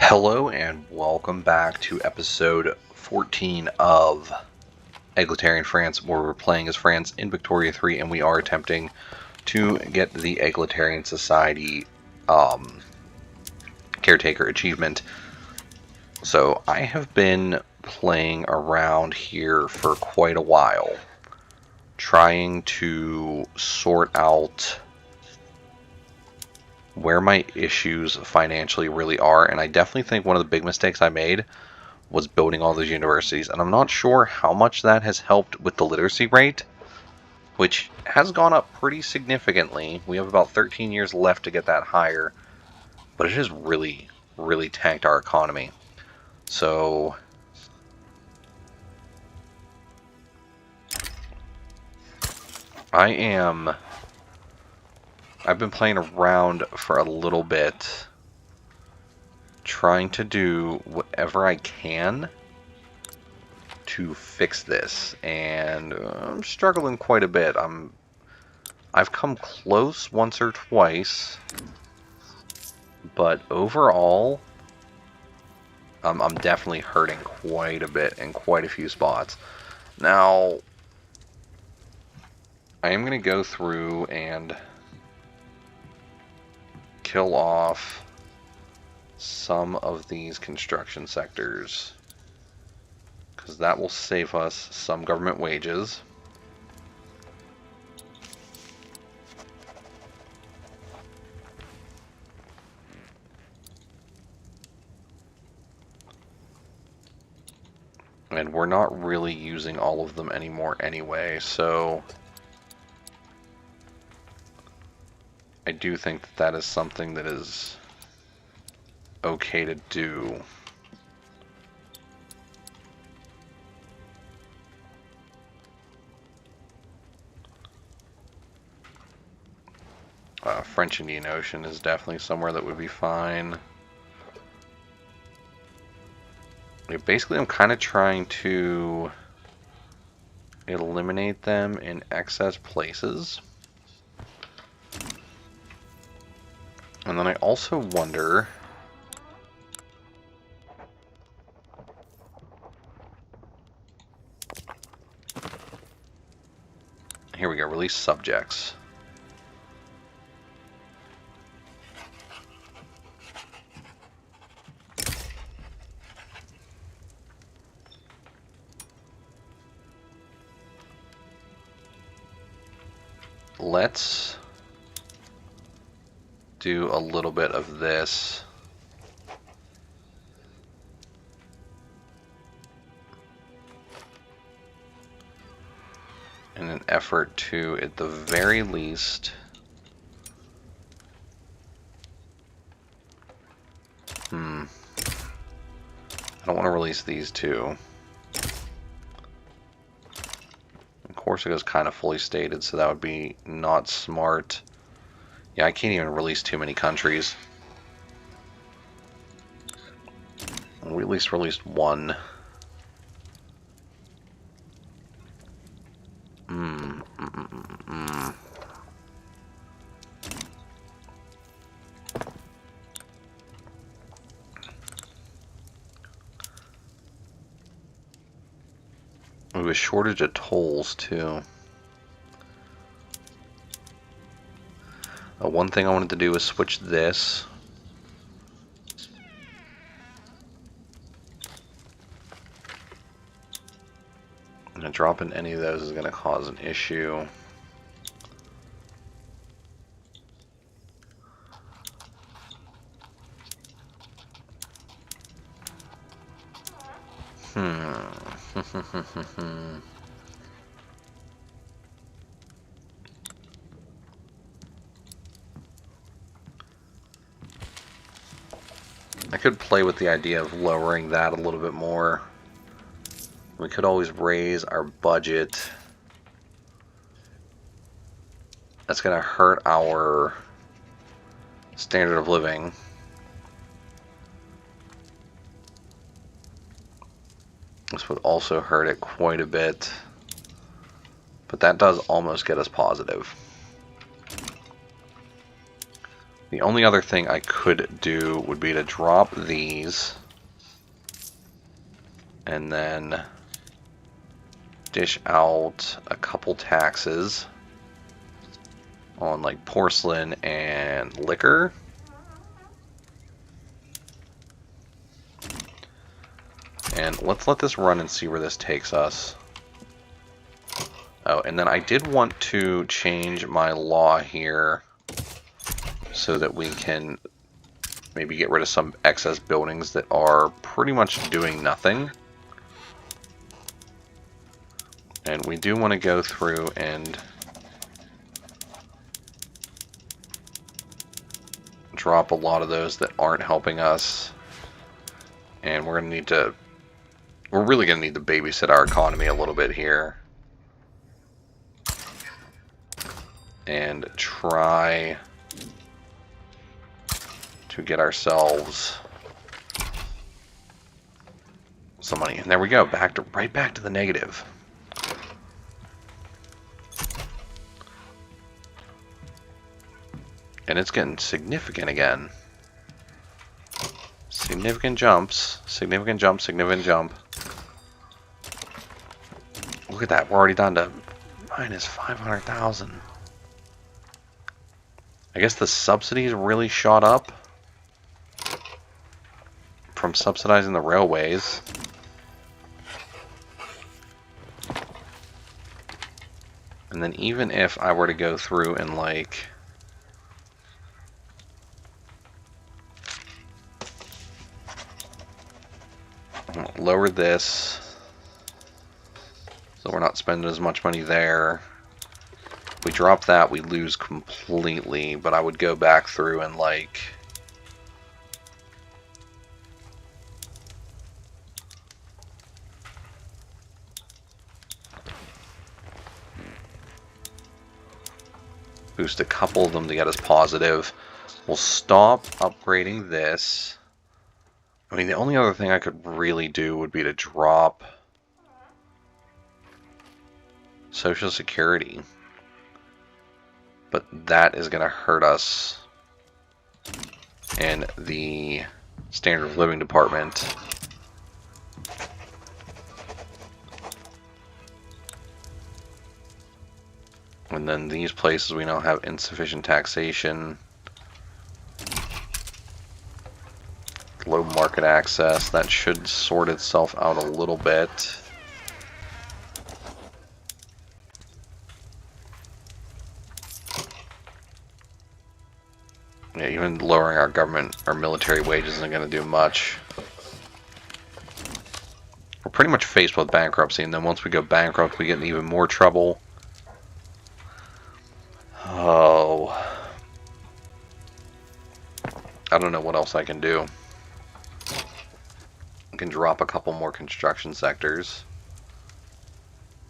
Hello and welcome back to episode 14 of Egalitarian France, where we're playing as France in Victoria 3, and we are attempting to get the Egalitarian Society caretaker achievement. So I have been playing around here for quite a while, trying to sort out where my issues financially really are, and I definitely think one of the big mistakes I made was building all those universities, and I'm not sure how much that has helped with the literacy rate, which has gone up pretty significantly. We have about 13 years left to get that higher, but it has really, really tanked our economy. So I've been playing around for a little bit, trying to do whatever I can to fix this, and I'm struggling quite a bit. I've come close once or twice, but overall, I'm definitely hurting quite a bit in quite a few spots. Now, I am going to go through and kill off some of these construction sectors, because that will save us some government wages. And we're not really using all of them anymore anyway, so I do think that that is something that is okay to do. French Indian Ocean is definitely somewhere that would be fine. Basically, I'm kind of trying to eliminate them in excess places. And then I also wonder, here we go, release subjects. Let's do a little bit of this. In an effort to, at the very least, I don't want to release these two. Corsica is kind of fully stated, so that would be not smart. Yeah, I can't even release too many countries. We at least released one. We have a shortage of tolls, too. One thing I wanted to do is switch this. And dropping any of those is going to cause an issue. I could play with the idea of lowering that a little bit more. We could always raise our budget. That's going to hurt our standard of living. This would also hurt it quite a bit. But that does almost get us positive. The only other thing I could do would be to drop these and then dish out a couple taxes on like porcelain and liquor. And let's let this run and see where this takes us. Oh, and then I did want to change my law here so that we can maybe get rid of some excess buildings that are pretty much doing nothing. And we do want to go through and drop a lot of those that aren't helping us. And we're really going to need to babysit our economy a little bit here. And try to get ourselves some money. And there we go, right back to the negative. And it's getting significant again. Significant jumps, significant jump, significant jump. Look at that, we're already down to minus 500,000. I guess the subsidies really shot up from subsidizing the railways. And then even if I were to go through and like lower this so we're not spending as much money there. If we drop that, we lose completely, but I would go back through and like boost a couple of them to get us positive. We'll stop upgrading this. I mean, the only other thing I could really do would be to drop Social Security. But that is going to hurt us in the standard of living department. And then these places we now have insufficient taxation. Low market access. That should sort itself out a little bit. Yeah, even lowering our military wages isn't going to do much. We're pretty much faced with bankruptcy, and then once we go bankrupt, we get in even more trouble. Oh. I don't know what else I can do. I can drop a couple more construction sectors.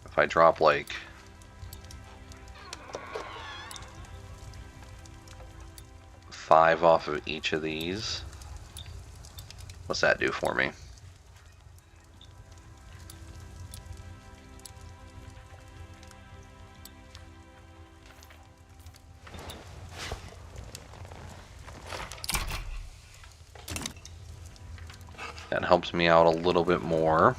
If I drop like 5 off of each of these, what's that do for me? That helps me out a little bit more.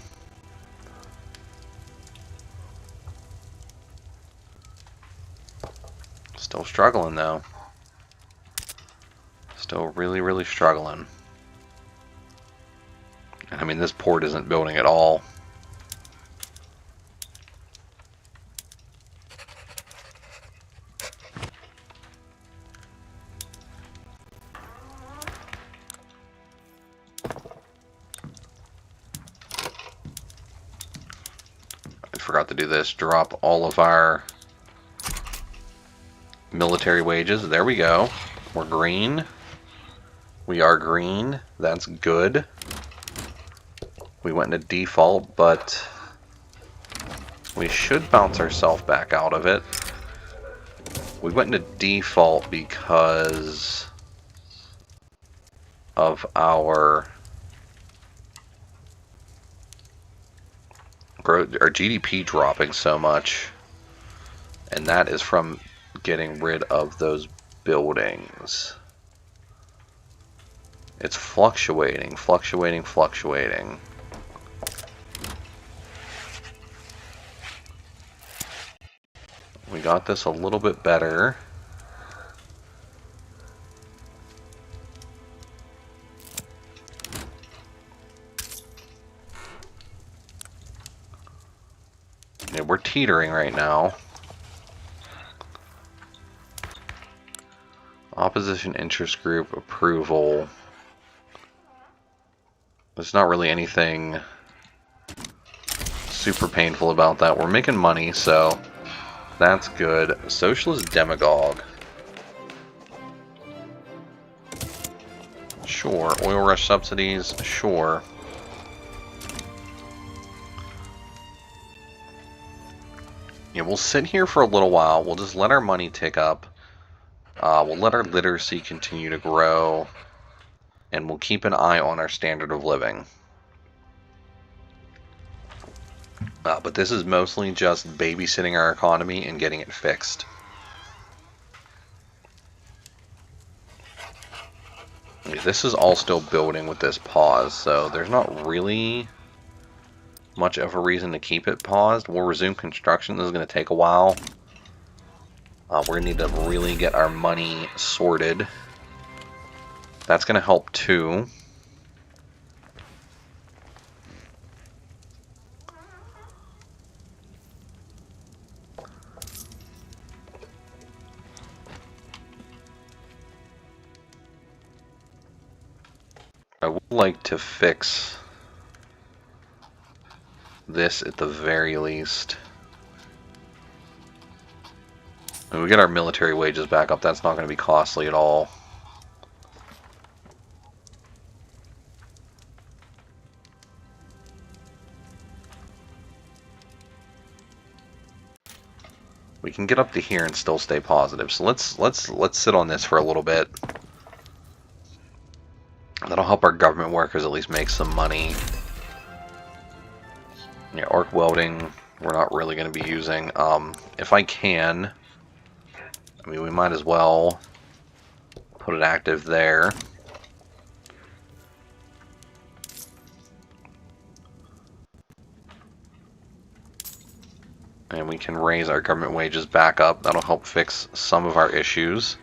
Still struggling though. Still really, really struggling. And I mean, this port isn't building at all. Forgot to do this. Drop all of our military wages. There we go. We're green. We are green. That's good. We went into default, but we should bounce ourselves back out of it. We went into default because of our GDP dropping so much, and that is from getting rid of those buildings. It's fluctuating, fluctuating, fluctuating. We got this a little bit better. Yeah, we're teetering right now. Opposition interest group approval. There's not really anything super painful about that. We're making money, so that's good. Socialist demagogue. Sure. Oil rush subsidies. Sure. Yeah, we'll sit here for a little while. We'll just let our money tick up. We'll let our literacy continue to grow. And we'll keep an eye on our standard of living. But this is mostly just babysitting our economy and getting it fixed. This is all still building with this pause, so there's not really much of a reason to keep it paused. We'll resume construction. This is going to take a while. We're going to need to really get our money sorted. That's going to help too. I would like to fix this at the very least. When we get our military wages back up, that's not going to be costly at all. We can get up to here and still stay positive. So let's sit on this for a little bit. That'll help our government workers at least make some money. Yeah, arc welding we're not really going to be using. If I can, I mean, we might as well put it active there. And we can raise our government wages back up. That'll help fix some of our issues.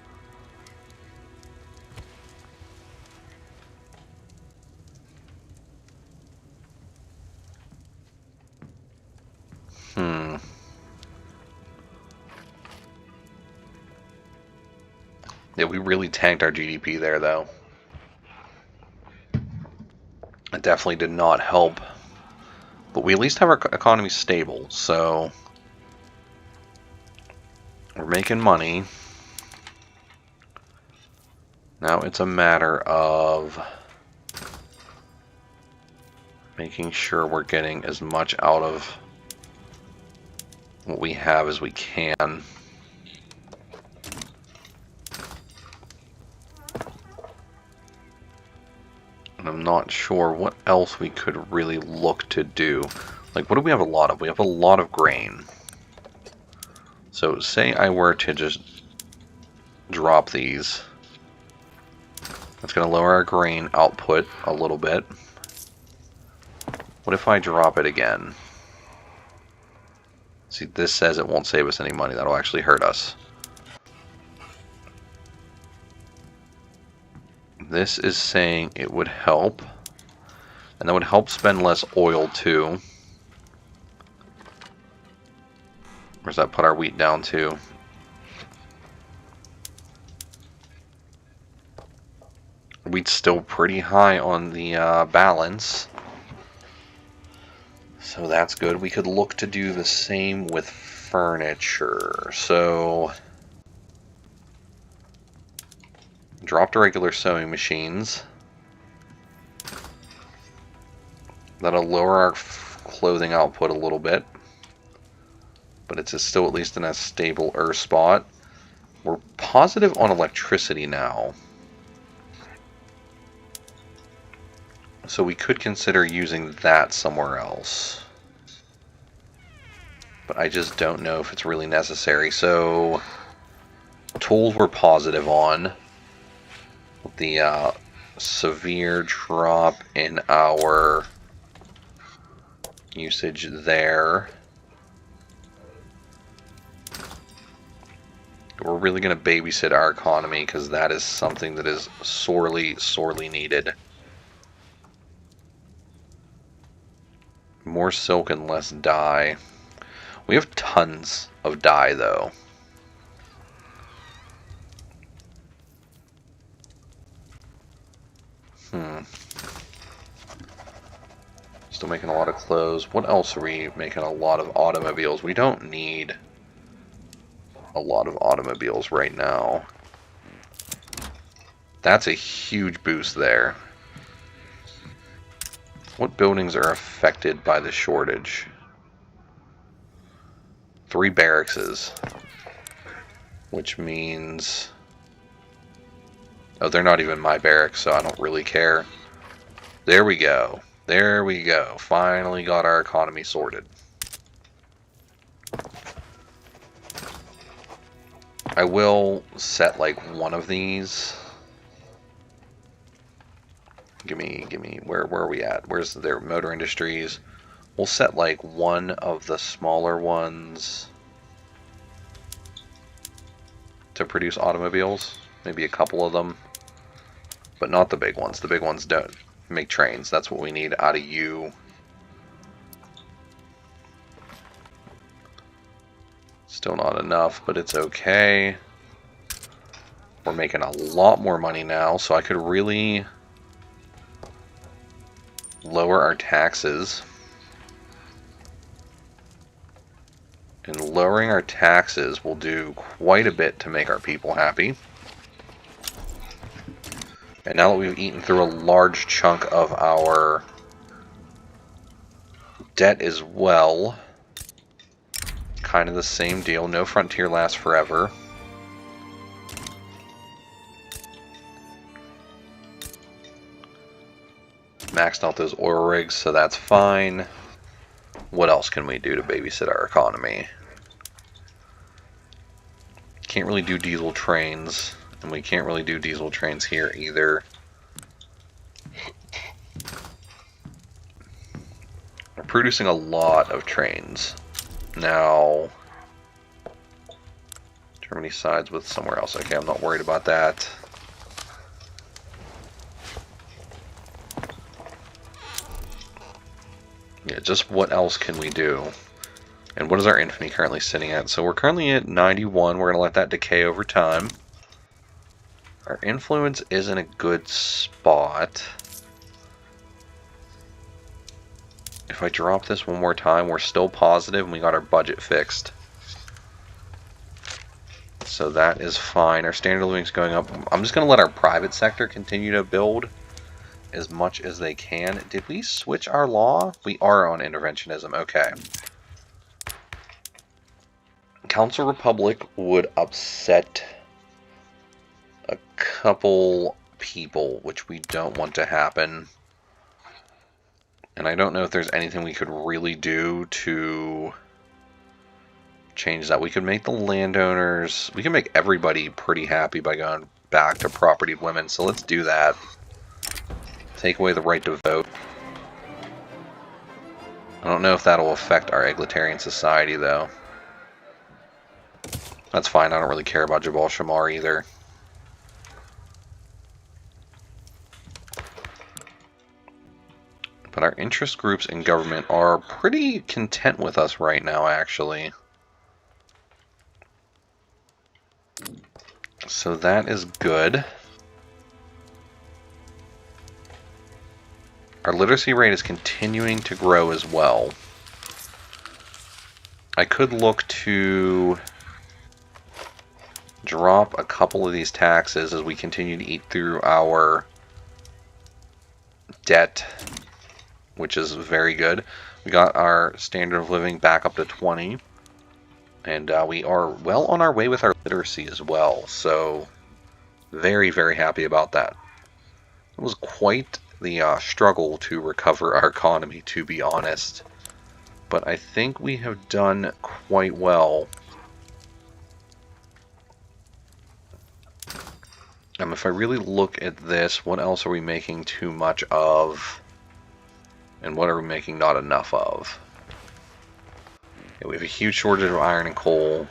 Yeah, we really tanked our GDP there, though. It definitely did not help. But we at least have our economy stable, so we're making money. Now it's a matter of making sure we're getting as much out of what we have as we can. And I'm not sure what else we could really look to do. Like, what do we have a lot of? We have a lot of grain. So say I were to just drop these. That's going to lower our grain output a little bit. What if I drop it again? See, this says it won't save us any money. That'll actually hurt us. This is saying it would help. And that would help spend less oil too. Where's that put our wheat down to? Wheat's still pretty high on the balance. So that's good. We could look to do the same with furniture. So dropped regular sewing machines. That'll lower our clothing output a little bit. But it's still at least in a stable spot. We're positive on electricity now. So we could consider using that somewhere else. But I just don't know if it's really necessary. So tools we're positive on. The severe drop in our usage there. We're really going to babysit our economy because that is something that is sorely, sorely needed. More silk and less dye. We have tons of dye, though. Still making a lot of clothes. What else are we making? A lot of automobiles. We don't need a lot of automobiles right now. That's a huge boost there. What buildings are affected by the shortage? 3 barracks, which means... Oh, they're not even my barracks, so I don't really care. There we go. There we go. Finally got our economy sorted. I will set like one of these. Give me, where are we at? Where's their motor industries? We'll set like one of the smaller ones to produce automobiles. Maybe a couple of them. But not the big ones. The big ones don't make trains. That's what we need out of you. Still not enough, but it's okay. We're making a lot more money now, so I could really lower our taxes. And lowering our taxes will do quite a bit to make our people happy. And now that we've eaten through a large chunk of our debt as well, kind of the same deal. No frontier lasts forever. Maxed out those oil rigs, so that's fine. What else can we do to babysit our economy? Can't really do diesel trains, and we can't really do diesel trains here either. We're producing a lot of trains. Now, Germany sides with somewhere else. Okay, I'm not worried about that. Yeah, just what else can we do? And what is our infamy currently sitting at? So we're currently at 91. We're going to let that decay over time. Our influence is in a good spot. If I drop this one more time, we're still positive and we got our budget fixed. So that is fine. Our standard of living is going up. I'm just going to let our private sector continue to build as much as they can. Did we switch our law? We are on interventionism. Okay. Council Republic would upset a couple people, which we don't want to happen. And I don't know if there's anything we could really do to change that. We could make the landowners... We can make everybody pretty happy by going back to property women. So let's do that. Take away the right to vote. I don't know if that'll affect our egalitarian society, though. That's fine. I don't really care about Jabal Shamar either. But our interest groups in government are pretty content with us right now, actually. So that is good. Our literacy rate is continuing to grow as well. I could look to drop a couple of these taxes as we continue to eat through our debt, which is very good. We got our standard of living back up to 20, and we are well on our way with our literacy as well, so very, very happy about that. It was quite the struggle to recover our economy, to be honest, but I think we have done quite well. If I really look at this, what else are we making too much of? And what are we making not enough of? Yeah, we have a huge shortage of iron and coal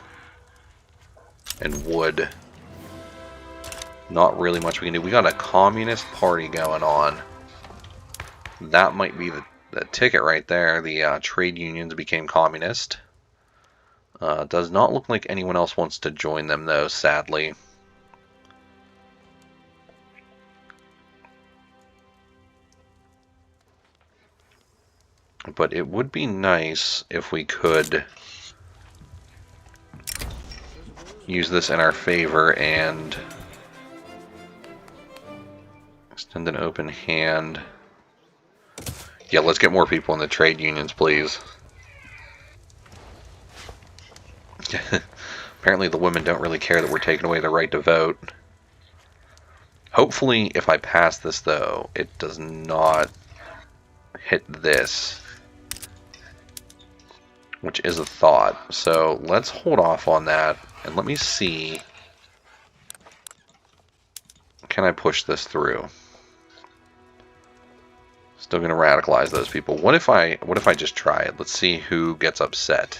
and wood. Not really much we can do. We got a communist party going on. That might be the ticket right there. The trade unions became communist. Does not look like anyone else wants to join them, though, sadly. But it would be nice if we could use this in our favor and extend an open hand. Yeah, let's get more people in the trade unions, please. Apparently the women don't really care that we're taking away their right to vote. Hopefully, if I pass this, though, it does not hit this, which is a thought. So let's hold off on that, and let me see. Can I push this through? Still going to radicalize those people. What if I just try it? Let's see who gets upset.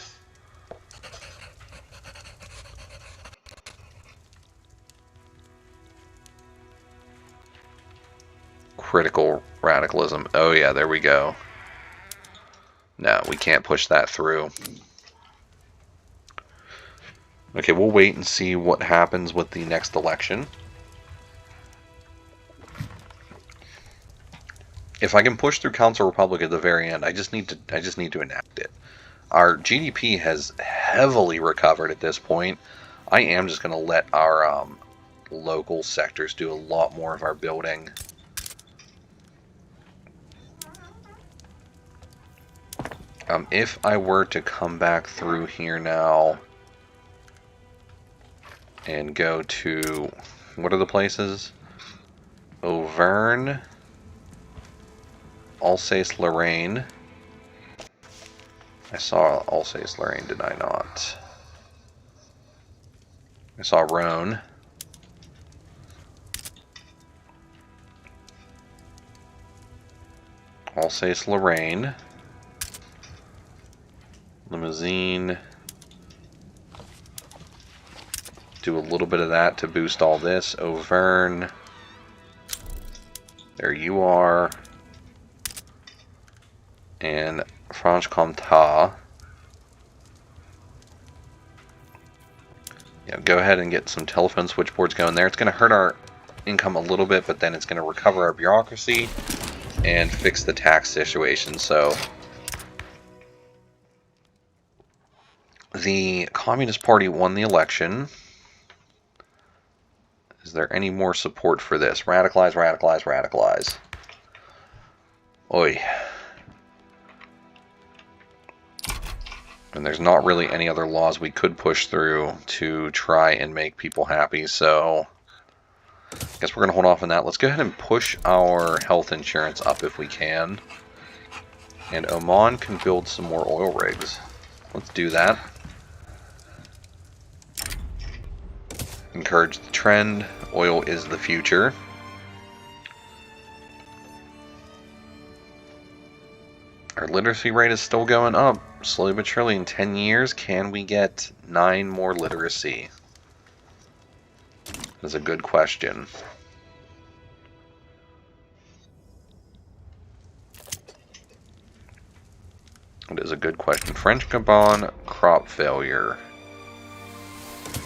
Critical radicalism. Oh yeah, there we go. No, we can't push that through. Okay, we'll wait and see what happens with the next election. If I can push through Council Republic at the very end, I just need to enact it. Our GDP has heavily recovered at this point. I am just going to let our local sectors do a lot more of our building. If I were to come back through here now and go to, what are the places? Auvergne, Alsace-Lorraine. I saw Alsace-Lorraine, did I not? I saw Rhone. Alsace-Lorraine. Limousin. Do a little bit of that to boost all this. Auvergne. There you are. And Franche-Comté. Yeah, go ahead and get some telephone switchboards going there. It's going to hurt our income a little bit, but then it's going to recover our bureaucracy and fix the tax situation. So the Communist Party won the election. Is there any more support for this? Radicalize, radicalize, radicalize. Oi. And there's not really any other laws we could push through to try and make people happy, so I guess we're going to hold off on that. Let's go ahead and push our health insurance up if we can. And Oman can build some more oil rigs. Let's do that. Encourage the trend. Oil is the future. Our literacy rate is still going up. Slowly but surely, in 10 years, can we get 9 more literacy? That's a good question. It is a good question. French Gabon, crop failure.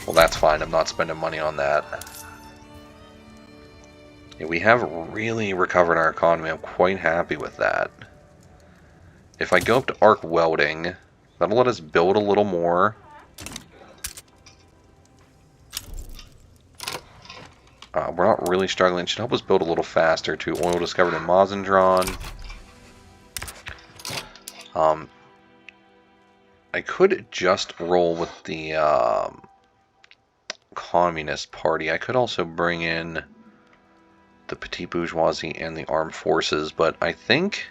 Well, that's fine. I'm not spending money on that. Yeah, we have really recovered our economy. I'm quite happy with that. If I go up to arc welding, that'll let us build a little more. We're not really struggling. It should help us build a little faster too. Oil discovered in Mazandran. I could just roll with the Communist Party. I could also bring in the Petit Bourgeoisie and the Armed Forces, but I think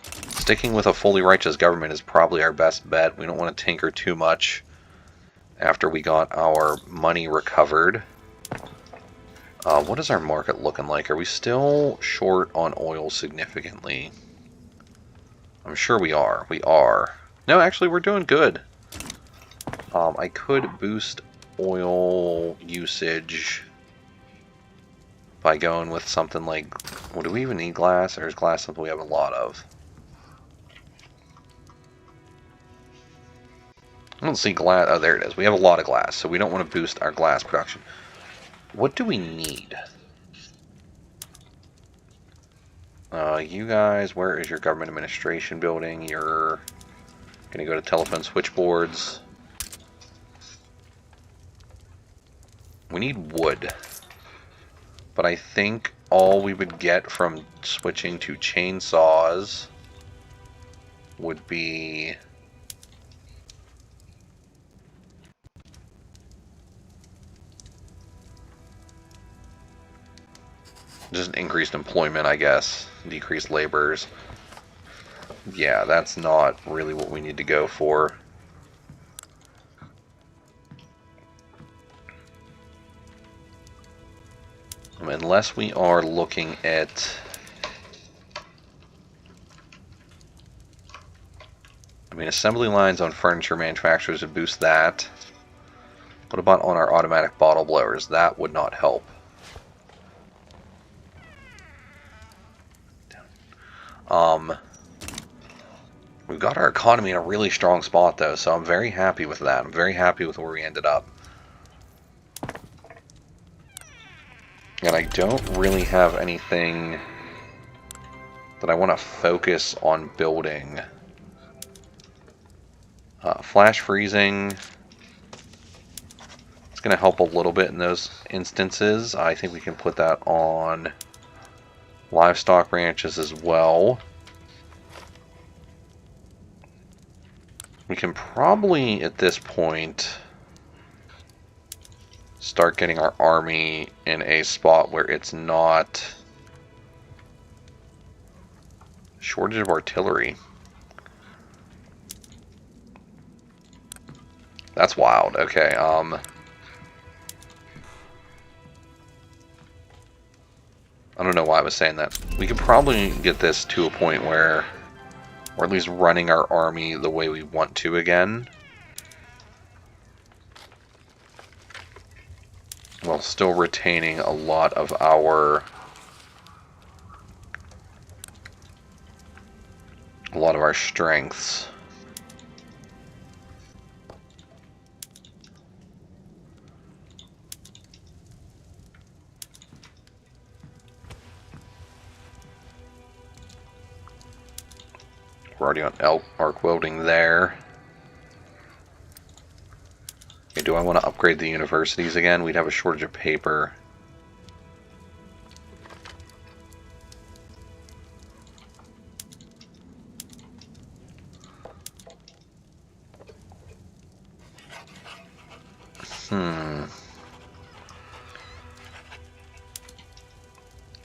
sticking with a fully righteous government is probably our best bet. We don't want to tinker too much after we got our money recovered. What is our market looking like? Are we still short on oil significantly? I'm sure we are. We are. No, actually, we're doing good. I could boost oil usage by going with something like... Well, do we even need glass? Or is glass something we have a lot of? I don't see glass. Oh, there it is. We have a lot of glass, so we don't want to boost our glass production. What do we need? You guys, where is your government administration building? You're going to go to telephone switchboards. We need wood. But I think all we would get from switching to chainsaws would be... just increased employment, I guess. Decreased laborers. Yeah, that's not really what we need to go for. Unless we are looking at... I mean, assembly lines on furniture manufacturers would boost that. What about on our automatic bottle blowers? That would not help. We've got our economy in a really strong spot, though, so I'm very happy with that. I'm very happy with where we ended up. And I don't really have anything that I want to focus on building. Flash freezing. It's going to help a little bit in those instances. I think we can put that on livestock ranches as well. We can probably, at this point, start getting our army in a spot where it's not... Shortage of artillery. That's wild. Okay, I don't know why I was saying that. We could probably get this to a point where we're at least running our army the way we want to again, while still retaining a lot of our strengths. We're already on arc welding there. Okay, do I want to upgrade the universities again? We'd have a shortage of paper.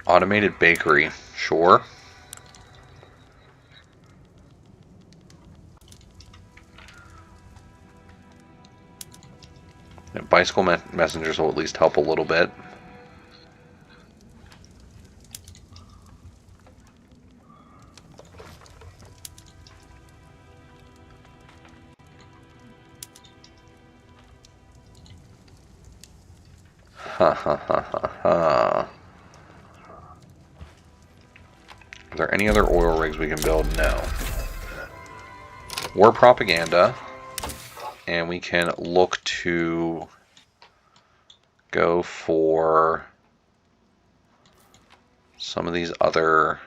Automated bakery, sure. Bicycle messengers will at least help a little bit. Ha ha ha ha ha. Are there any other oil rigs we can build? No. War propaganda. And we can look to go for some of these other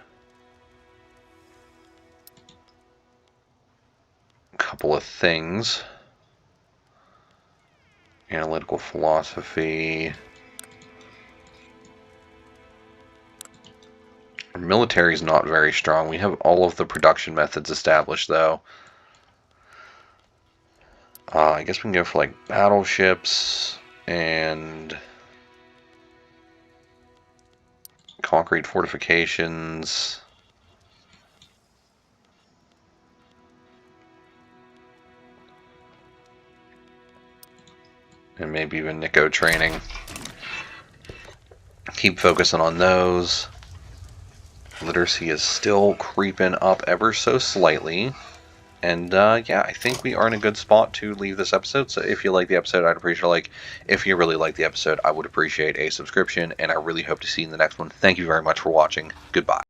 couple of things. Analytical philosophy. Our military is not very strong. We have all of the production methods established, though. I guess we can go for like battleships and concrete fortifications. And maybe even Nico training. Keep focusing on those. Literacy is still creeping up ever so slightly. And yeah, I think we are in a good spot to leave this episode. So if you like the episode, I'd appreciate a like. If you really like the episode, I would appreciate a subscription. And I really hope to see you in the next one. Thank you very much for watching. Goodbye.